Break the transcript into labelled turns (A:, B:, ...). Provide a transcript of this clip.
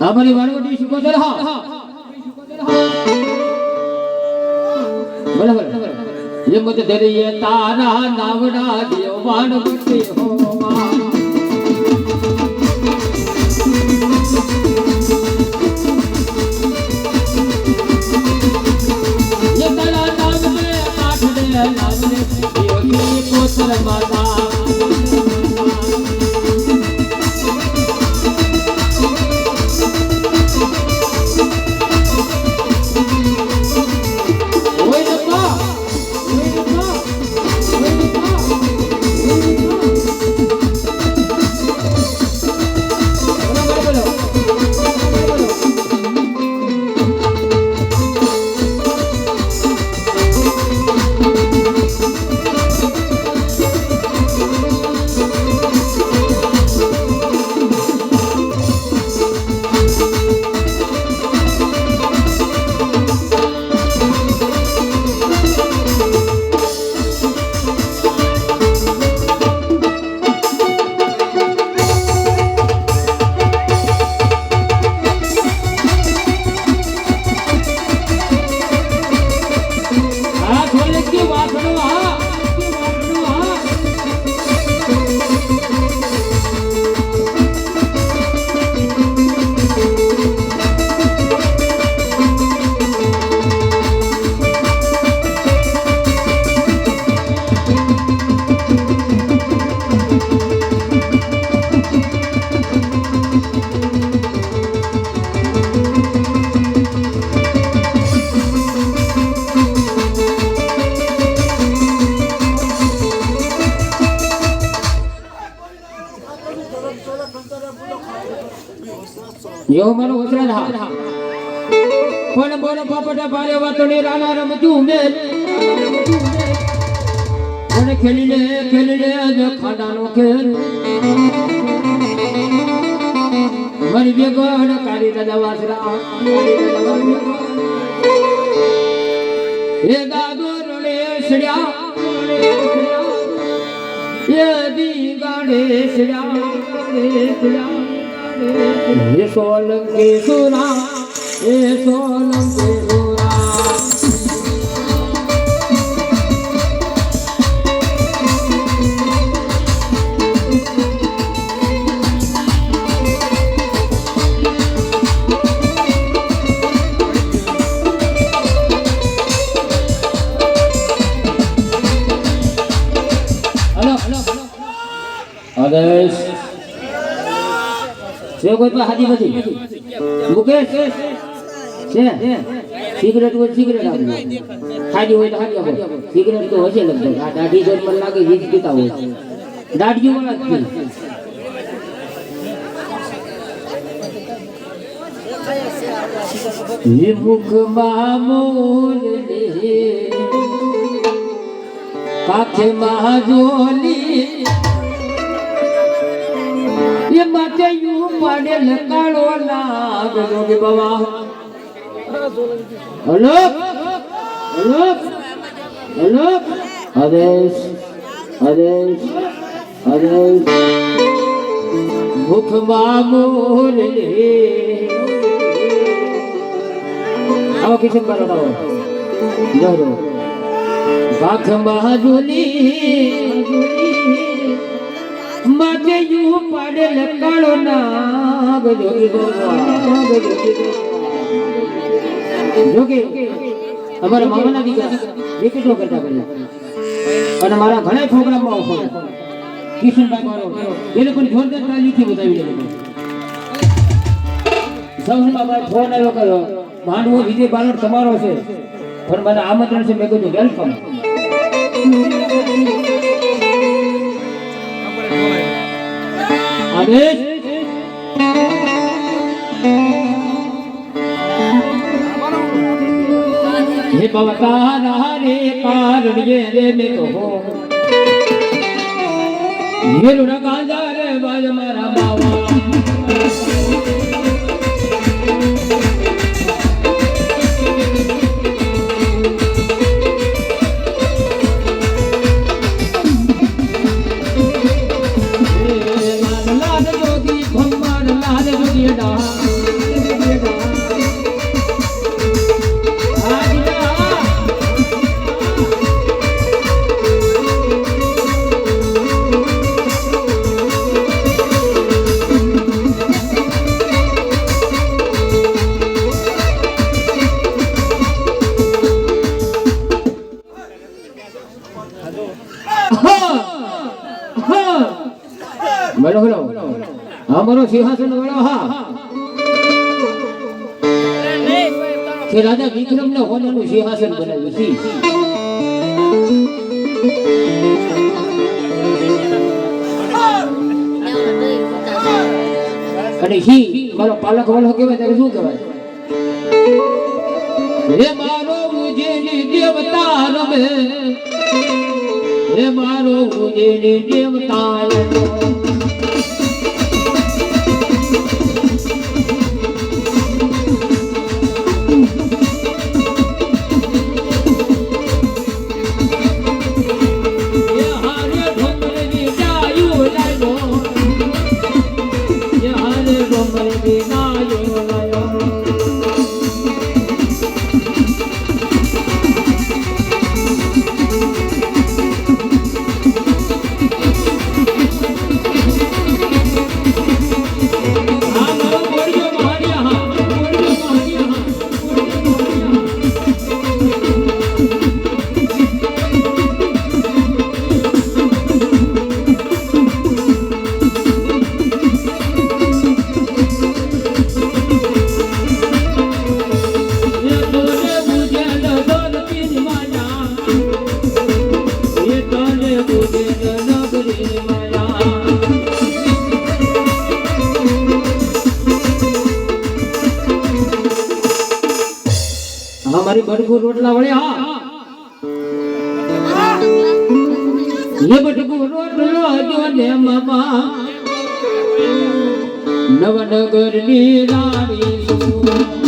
A: हमारी वाणवटी शुको चल हाँ बोला बोला ये मुझे तेरे ये तारा नावड़ा दियो वाणवटी हो ये तारा नाम में आठ दे नाम में योगी पुत्र माता यो मनो वसरा था पण बोलो पापटा पारे वातोनी राणा रमजू मेल कोने खेली ले आज खाडानो खेल मरी बेगोड कारी दादा वासरा ये दादो रोले सड़िया ये दी गाड़े सड़िया ये सोलंकी सुना ये सोलंकी सुना हेलो आदेश से कोई पे हाजी बजी मुकेश से सिगरेट वो सिगरेट आपने हाजी होय तो हाजी हो सिगरेट तो होશે लगभग આ દાઢી જોર પર લાગે વીજ પીતા હોય દાઢી વાળા ये मुख मामूल ले काखे महाजोली ये माते यू पाड़े लकाड़ो लाग जोगी बाबा हेलो हेलो हेलो आदेश आदेश आदेश मुख मामूल ले आओ किशन करो आओ जरो काख महाजोली माते यू पाड़े लकाड़ो नाग जोगी बाबा जोगी અમારા મામાના દીકરા વિકેટો કરતા કર્યા અને મારા ઘણા પ્રોગ્રામમાં ઓફર કિશનભાઈ મારો એ લોકોની જોરદાર તાલીથી બતાવી દે સૌથી બાબા ફોન આવ્યો કર્યો માંડવો વિજય બાલોડ તમારો છે પણ મને આમંત્રણ છે મેં કીધું વેલકમ આદેશ हे भवतारा रे कारण ये रे में तो हो હીરુના ગાંજા રે બાજ મારા બાવા લાલ જોગી ભમ્મર લાલ જોગી ડા બોલો બોલો અમારો સિંહાસન વાળો હા કે રાજા વિક્રમ ને હોનાનું સિંહાસન બનાવ્યું છે અને હી મારો પાલક વાળો કહેવાય ત્યારે શું કહેવાય રે મારો ઉજેની દેવતા રમે રે મારો ઉજેની દેવતા રમે हमारी बड़कू रोटला वड़े हाँ ये बड़कू रोटला जो ने मामा नवनगर नी रानी